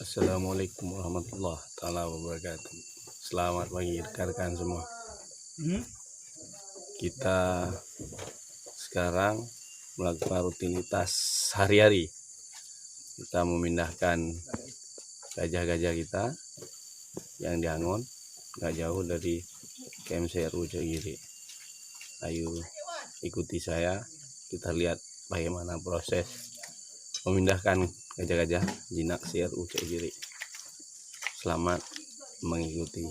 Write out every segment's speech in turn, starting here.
Assalamualaikum warahmatullahi taala wabarakatuh. Selamat pagi rekan-rekan semua. Kita sekarang melakukan rutinitas hari-hari. Kita memindahkan gajah-gajah kita yang diangon nggak jauh dari KMCRU Cegiri. Ayo ikuti saya, kita lihat bagaimana proses memindahkan gajah-gajah jinak CRU Cegiri. Selamat mengikuti.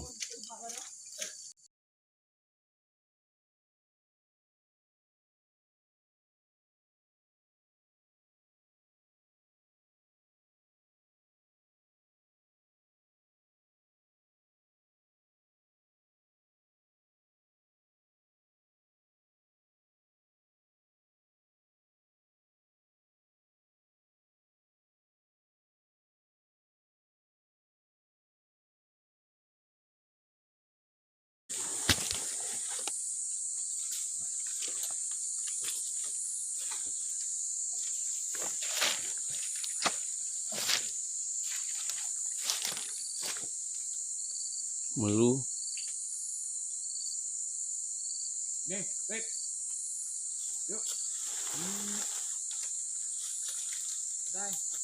Melu nih, wait, yuk, selesai.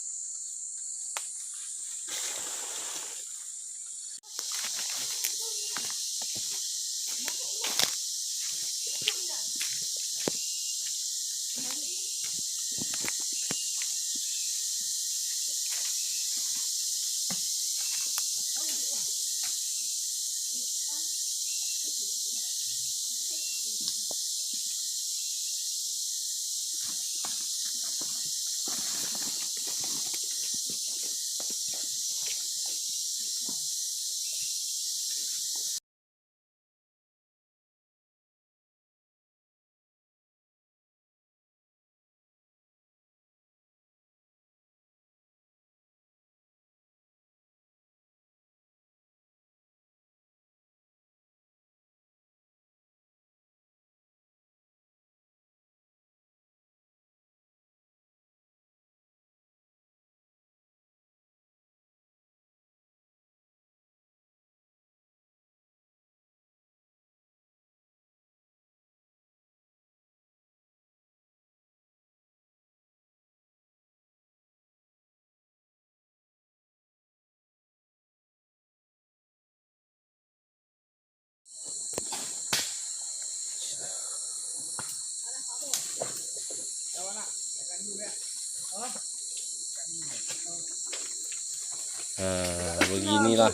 Nah, beginilah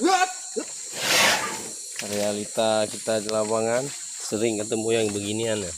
realita kita di lapangan, sering ketemu yang beginian ya.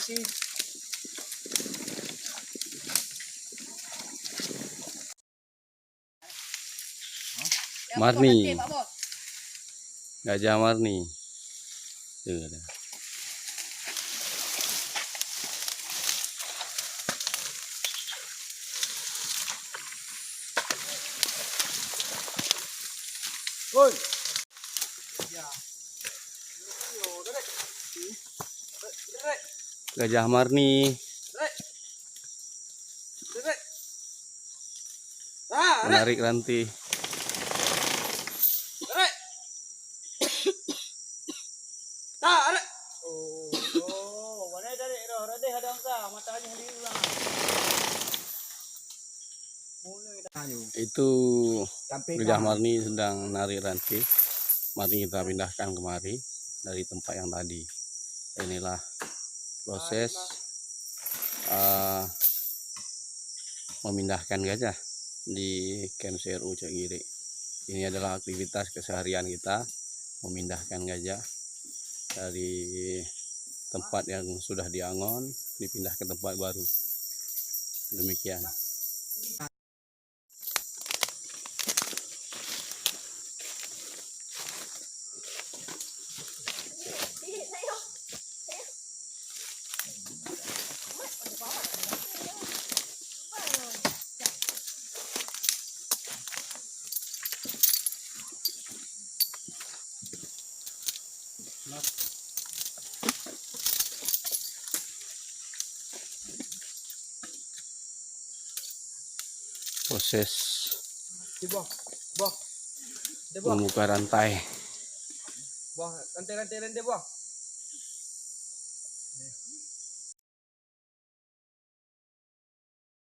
sih. Marni. Gajah Marni. Tuh, ada. Woi. Ya. Gajah Marni menarik rantai. Itu Gajah Marni sedang narik rantai. Mari kita pindahkan kemari dari tempat yang tadi. Inilah proses memindahkan gajah di Camp CRU Cekgiri. Ini adalah aktivitas keseharian kita, memindahkan gajah dari tempat yang sudah diangon dipindah ke tempat baru. Demikian. Proses membuka rantai. Rantai, buah.